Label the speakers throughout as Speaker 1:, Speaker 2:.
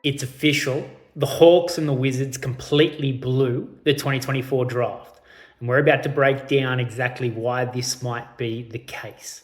Speaker 1: it's official. The Hawks and the Wizards completely blew the 2024 draft. And we're about to break down exactly why this might be the case.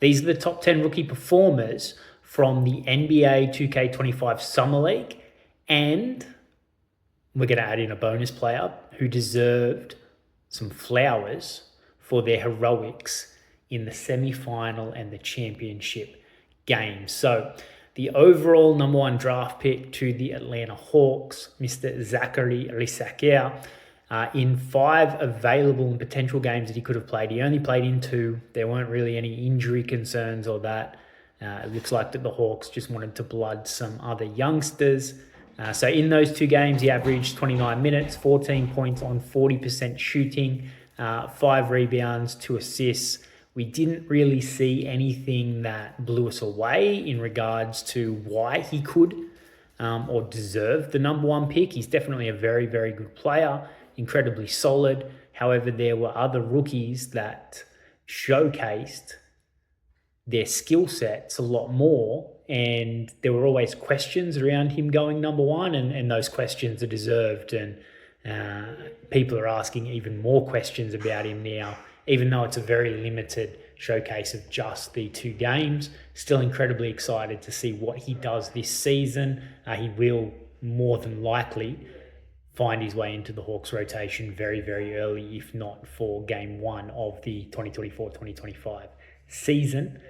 Speaker 1: These are the top 10 rookie performers from the NBA 2K25 Summer League. And we're going to add in a bonus player who deserved some flowers for their heroics in the semi-final and the championship game. So the overall number one draft pick to the Atlanta Hawks, Mr. Zachary Risakia, in 5 available and potential games that he could have played. He only played in 2. There weren't really any injury concerns or that. It looks like that the Hawks just wanted to blood some other youngsters. So in those 2 games, he averaged 29 minutes, 14 points on 40% shooting, 5 rebounds, 2 assists. We didn't really see anything that blew us away in regards to why he could or deserved the number one pick. He's definitely a very, very good player, incredibly solid. However, there were other rookies that showcased their skill sets a lot more, and there were always questions around him going number one, and those questions are deserved, and people are asking even more questions about him now, even though it's a very limited showcase of just the 2 games. Still incredibly excited to see what he does this season. He will more than likely find his way into the Hawks rotation very, very early, if not for game 1 of the 2024-2025 season.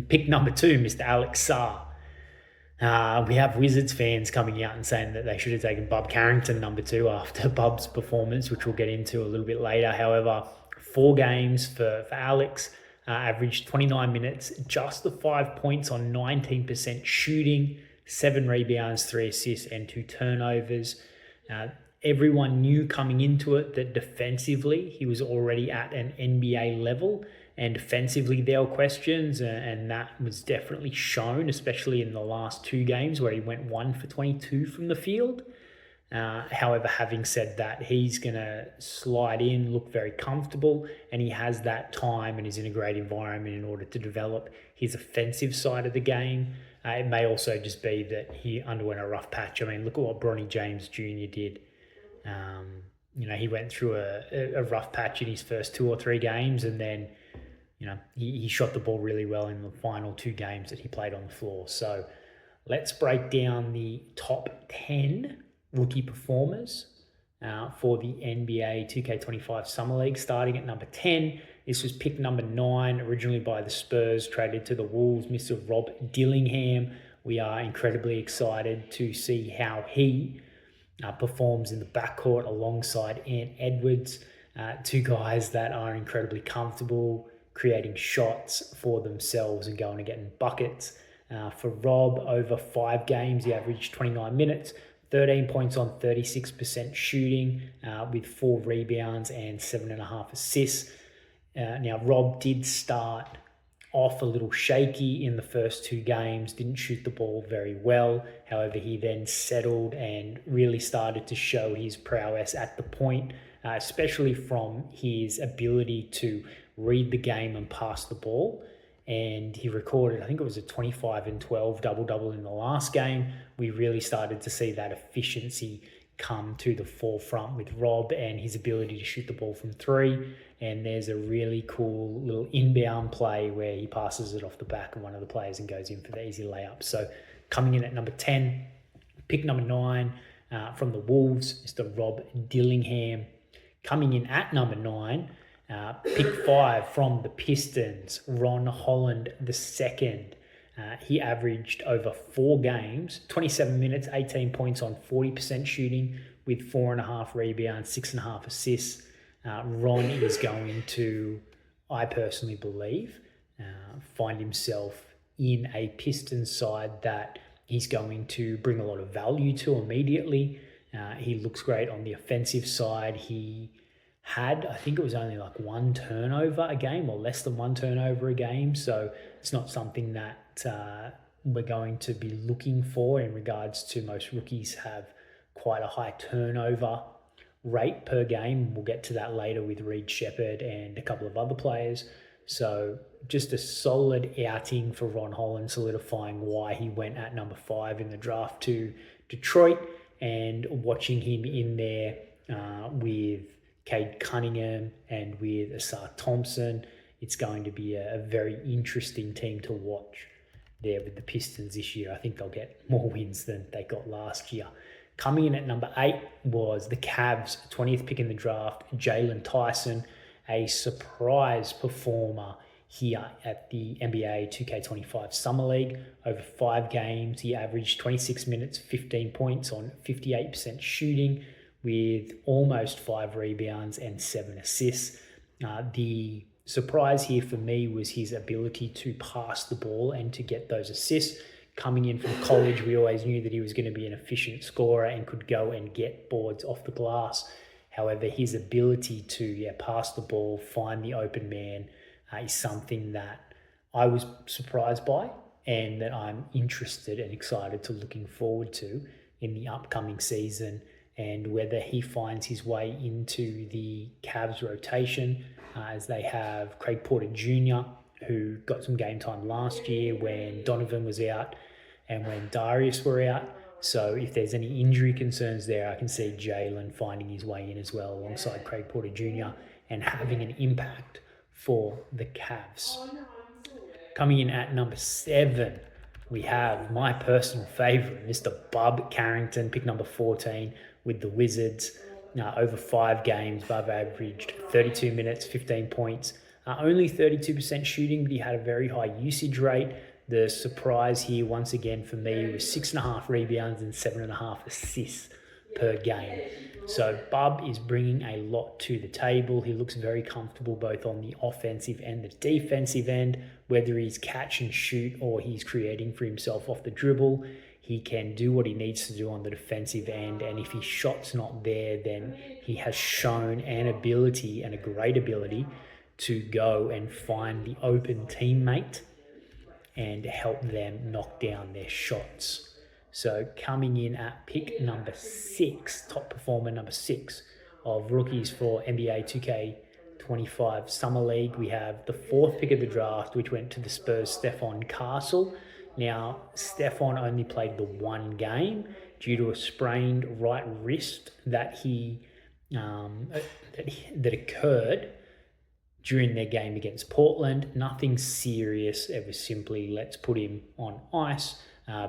Speaker 1: Pick number 2, Mr. Alex Sarr. We have Wizards fans coming out and saying that they should have taken Bub Carrington number 2 after Bub's performance, which we'll get into a little bit later. However, 4 games for Alex, averaged 29 minutes, just the 5 points on 19% shooting, 7 rebounds, 3 assists, and 2 turnovers. Everyone knew coming into it that defensively he was already at an NBA level, and defensively there were questions, and that was definitely shown, especially in the last 2 games where he went 1 for 22 from the field. However, having said that, he's going to slide in, look very comfortable, and he has that time and is in a great environment in order to develop his offensive side of the game. It may also just be that he underwent a rough patch. I mean, look at what Bronny James Jr. did. He went through a rough patch in his first 2 or 3 games, and then, he shot the ball really well in the final 2 games that he played on the floor. So let's break down the top 10 rookie performers for the NBA 2K25 Summer League. Starting at number 10, this was pick number 9, originally by the Spurs, traded to the Wolves, Mr. Rob Dillingham. We are incredibly excited to see how he performs in the backcourt alongside Ant Edwards, 2 guys that are incredibly comfortable creating shots for themselves and going and getting buckets. For Rob, over 5 games, he averaged 29 minutes, 13 points on 36% shooting, with 4 rebounds and 7.5 assists. Now, Rob did start off a little shaky in the first 2 games, didn't shoot the ball very well. However, he then settled and really started to show his prowess at the point, especially from his ability to read the game and pass the ball. And he recorded, I think it was a 25 and 12 double-double in the last game. We really started to see that efficiency come to the forefront with Rob and his ability to shoot the ball from 3. And there's a really cool little inbound play where he passes it off the back of one of the players and goes in for the easy layup. So coming in at number 10, pick number 9 from the Wolves, Mr. Rob Dillingham. Coming in at number 9, pick 5 from the Pistons, Ron Holland II. He averaged over 4 games, 27 minutes, 18 points on 40% shooting with 4.5 rebounds, 6.5 assists. Ron is going to, I personally believe, find himself in a Pistons side that he's going to bring a lot of value to immediately. He looks great on the offensive side. He had, I think it was only like 1 turnover a game or less than 1 turnover a game. So it's not something that we're going to be looking for in regards to most rookies have quite a high turnover rate per game. We'll get to that later with Reed Shepherd and a couple of other players. So just a solid outing for Ron Holland, solidifying why he went at number 5 in the draft to Detroit, and watching him in there with Cade Cunningham and with Asar Thompson. It's going to be a very interesting team to watch there with the Pistons this year. I think they'll get more wins than they got last year. Coming in at number 8 was the Cavs, 20th pick in the draft, Jaylon Tyson, a surprise performer here at the NBA 2K25 Summer League. Over 5 games, he averaged 26 minutes, 15 points on 58% shooting with almost 5 rebounds and 7 assists. The surprise here for me was his ability to pass the ball and to get those assists. Coming in from college, we always knew that he was going to be an efficient scorer and could go and get boards off the glass. However, his ability to pass the ball, find the open man, is something that I was surprised by and that I'm interested and excited to looking forward to in the upcoming season, and whether he finds his way into the Cavs rotation as they have Craig Porter Jr., who got some game time last year when Donovan was out and when Darius were out. So if there's any injury concerns there, I can see Jaylon finding his way in as well alongside Craig Porter Jr. and having an impact for the Cavs. Coming in at number 7, we have my personal favourite, Mr. Bub Carrington, pick number 14 with the Wizards. Over 5 games, Bub averaged 32 minutes, 15 points, only 32% shooting, but he had a very high usage rate. The surprise here, once again, for me, was 6.5 rebounds and 7.5 assists per game. So Bub is bringing a lot to the table. He looks very comfortable both on the offensive and the defensive end, whether he's catch and shoot or he's creating for himself off the dribble. He can do what he needs to do on the defensive end, and if his shot's not there, then he has shown an ability and a great ability to go and find the open teammate and help them knock down their shots. So coming in at pick number 6, top performer number 6 of rookies for NBA 2K25 Summer League, we have the 4th pick of the draft, which went to the Spurs' Stephon Castle. Now, Stephon only played the 1 game due to a sprained right wrist that occurred during their game against Portland. Nothing serious. It was simply, let's put him on ice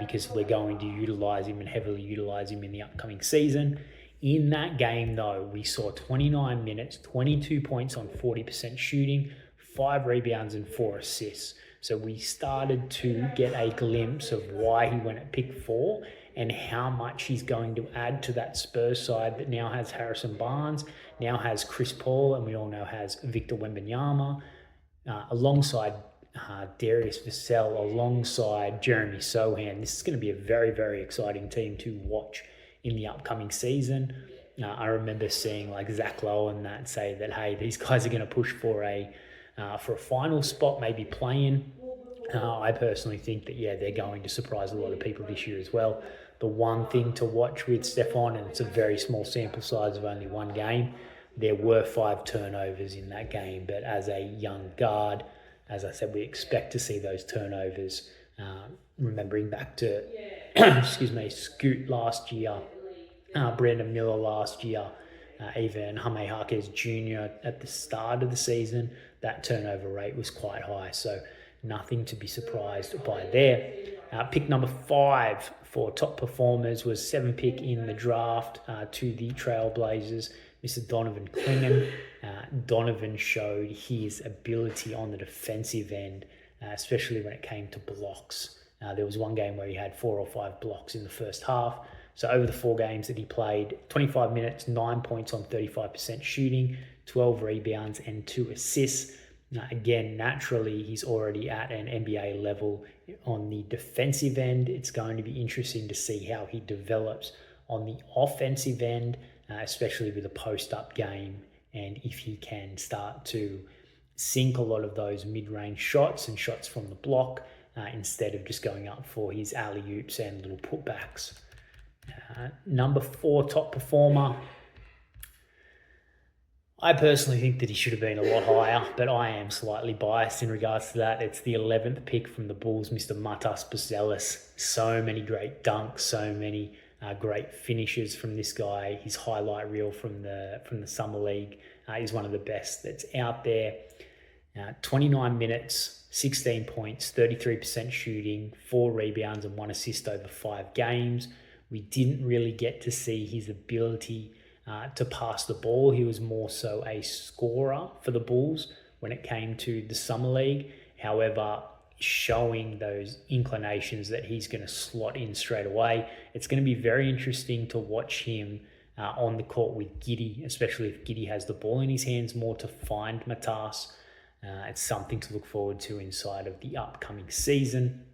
Speaker 1: because we're going to utilize him and heavily utilize him in the upcoming season. In that game, though, we saw 29 minutes, 22 points on 40% shooting, 5 rebounds and 4 assists. So we started to get a glimpse of why he went at pick 4 and how much he's going to add to that Spurs side that now has Harrison Barnes, now has Chris Paul, and we all know has Victor Wembanyama, alongside Darius Vassell, alongside Jeremy Sohan. This is going to be a very, very exciting team to watch in the upcoming season. I remember seeing like Zach Lowe and that say that, hey, these guys are going to push for a final spot, maybe playing. I personally think that, they're going to surprise a lot of people this year as well. The one thing to watch with Stephon, and it's a very small sample size of only 1 game, there were 5 turnovers in that game. But as a young guard, as I said, we expect to see those turnovers. Remembering back to, Scoot last year, Brandon Miller last year, even Jaime Jaquez Jr. at the start of the season, that turnover rate was quite high. So nothing to be surprised by there. Pick number 5 for top performers was 7th pick in the draft to the Trailblazers, Mr. Donovan Clingan. Donovan showed his ability on the defensive end, especially when it came to blocks. There was 1 game where he had 4 or 5 blocks in the first half. So over the 4 games that he played, 25 minutes, 9 points on 35% shooting, 12 rebounds and 2 assists. Again, naturally, he's already at an NBA level on the defensive end. It's going to be interesting to see how he develops on the offensive end, especially with a post-up game, and if he can start to sink a lot of those mid-range shots and shots from the block instead of just going up for his alley-oops and little putbacks. Number 4 top performer, I personally think that he should have been a lot higher, but I am slightly biased in regards to that. It's the 11th pick from the Bulls, Mr. Matas Buzelis. So many great dunks, so many great finishes from this guy. His highlight reel from the Summer League is one of the best that's out there. 29 minutes, 16 points, 33% shooting, 4 rebounds and 1 assist over 5 games. We didn't really get to see his ability to pass the ball. He was more so a scorer for the Bulls when it came to the Summer League. However, showing those inclinations that he's going to slot in straight away. It's going to be very interesting to watch him on the court with Giddey, especially if Giddey has the ball in his hands more to find Matas. It's something to look forward to inside of the upcoming season.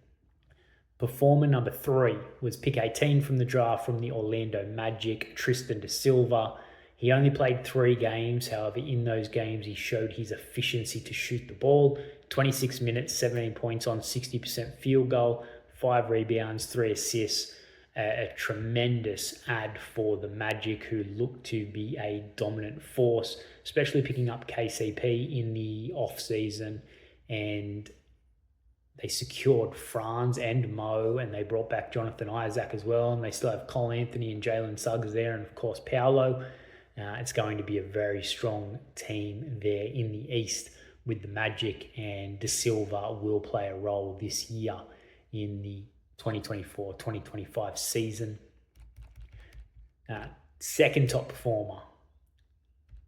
Speaker 1: Performer number 3 was pick 18 from the draft from the Orlando Magic, Tristan da Silva. He only played 3 games. However, in those games, he showed his efficiency to shoot the ball. 26 minutes, 17 points on 60% field goal, 5 rebounds, 3 assists. A tremendous ad for the Magic, who look to be a dominant force, especially picking up KCP in the off-season. And they secured Franz and Mo, and they brought back Jonathan Isaac as well, and they still have Cole Anthony and Jalen Suggs there, and of course Paolo. It's going to be a very strong team there in the East with the Magic, and Da Silva will play a role this year in the 2024-2025 season. Second top performer,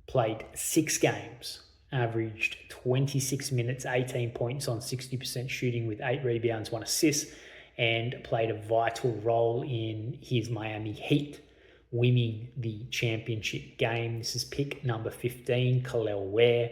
Speaker 1: played 6 games, averaged 26 minutes, 18 points on 60% shooting with 8 rebounds, 1 assist, and played a vital role in his Miami Heat winning the championship game. This is pick number 15, Kel'el Ware.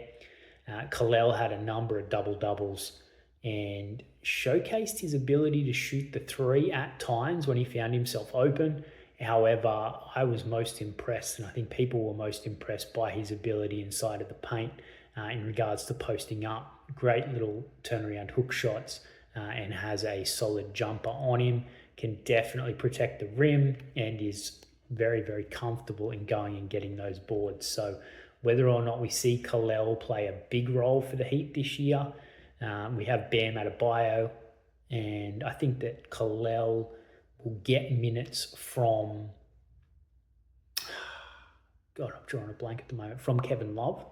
Speaker 1: Kel'el had a number of double-doubles and showcased his ability to shoot the 3 at times when he found himself open. However, I was most impressed, and I think people were most impressed by his ability inside of the paint in regards to posting up. Great little turnaround hook shots and has a solid jumper on him. Can definitely protect the rim and is very, very comfortable in going and getting those boards. So whether or not we see Kel'el play a big role for the Heat this year, we have Bam Adebayo, and I think that Kel'el will get minutes from, God, I'm drawing a blank at the moment, from Kevin Love,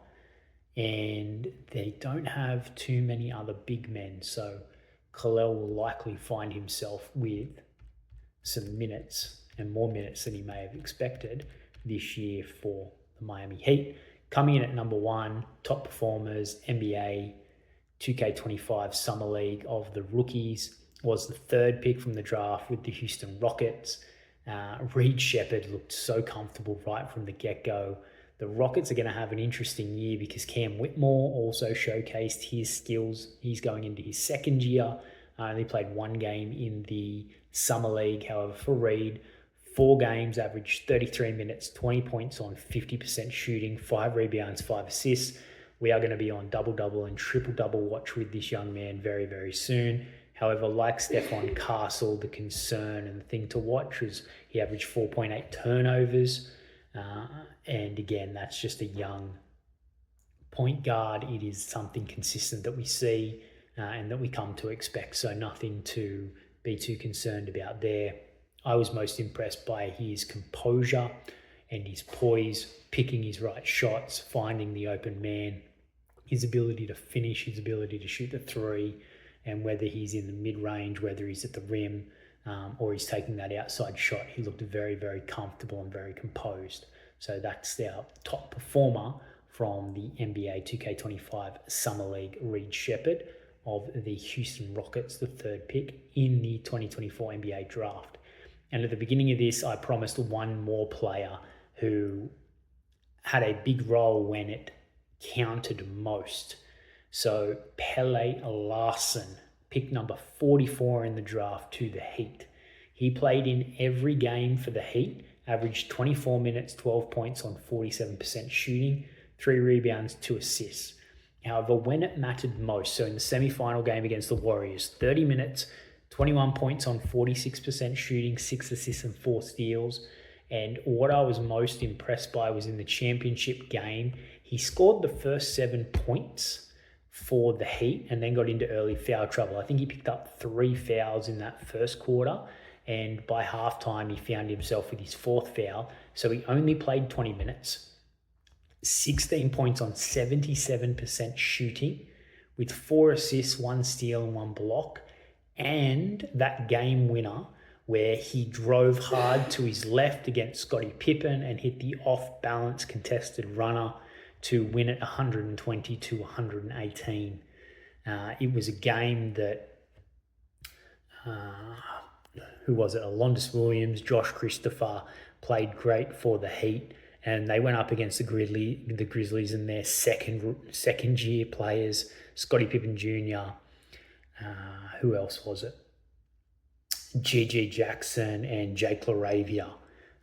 Speaker 1: and they don't have too many other big men, so Kel'el will likely find himself with some minutes and more minutes than he may have expected this year for the Miami Heat. Coming in at number 1, top performers, NBA 2K25 Summer League of the rookies, was the 3rd pick from the draft with the Houston Rockets. Reed Shepherd looked so comfortable right from the get-go. The Rockets are going to have an interesting year because Cam Whitmore also showcased his skills. He's going into his 2nd year. Only played 1 game in the Summer League. However, for Reed, 4 games, averaged 33 minutes, 20 points on 50% shooting, 5 rebounds, 5 assists. We are going to be on double-double and triple-double watch with this young man very, very soon. However, like Stephon Castle, the concern and the thing to watch is he averaged 4.8 turnovers. And again, that's just a young point guard. It is something consistent that we see and that we come to expect. So nothing to be too concerned about there. I was most impressed by his composure and his poise, picking his right shots, finding the open man, his ability to finish, his ability to shoot the 3, and whether he's in the mid-range, whether he's at the rim, or he's taking that outside shot, he looked very, very comfortable and very composed. So that's our top performer from the NBA 2K25 Summer League, Reed Shepherd of the Houston Rockets, the 3rd pick in the 2024 NBA draft. And at the beginning of this, I promised 1 more player who had a big role when it counted most. So Pele Larson, pick number 44 in the draft to the Heat. He played in every game for the Heat, averaged 24 minutes, 12 points on 47% shooting, 3 rebounds, 2 assists. However, when it mattered most, so in the semi-final game against the Warriors, 30 minutes, 21 points on 46% shooting, 6 assists and 4 steals. And what I was most impressed by was in the championship game, He scored the first 7 points for the Heat and then got into early foul trouble. I think he picked up 3 fouls in that first quarter, and by halftime he found himself with his 4th foul. So he only played 20 minutes, 16 points on 77% shooting, with 4 assists, 1 steal and 1 block, and that game winner where he drove hard to his left against Scottie Pippen and hit the off-balance contested runner to win it 120 to 118. It was a game that, who was it? Alondas Williams, Josh Christopher played great for the Heat, and they went up against the Grizzlies and their second year players, Scottie Pippen Jr., who else was it? G.G. Jackson and Jake LaRavia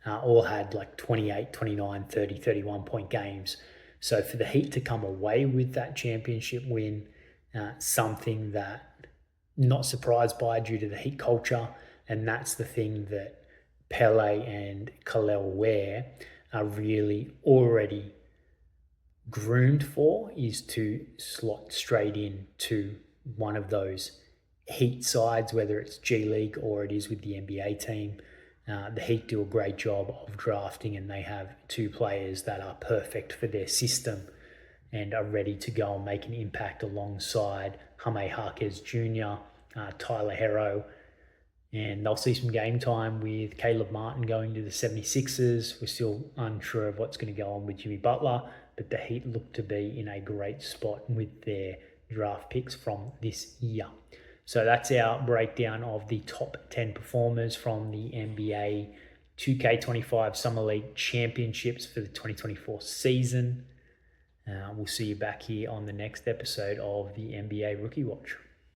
Speaker 1: all had like 28, 29, 30, 31 point games. So for the Heat to come away with that championship win, something that not surprised by due to the Heat culture, and that's the thing that Pele and Khalil Ware are really already groomed for, is to slot straight in to one of those Heat sides, whether it's G League or it is with the NBA team. The Heat do a great job of drafting, and they have 2 players that are perfect for their system and are ready to go and make an impact alongside Jaime Jaquez Jr., Tyler Herro, and they'll see some game time with Caleb Martin going to the 76ers. We're still unsure of what's going to go on with Jimmy Butler, but the Heat look to be in a great spot with their draft picks from this year. So that's our breakdown of the top 10 performers from the NBA 2K25 Summer League Championships for the 2024 season. We'll see you back here on the next episode of the NBA Rookie Watch.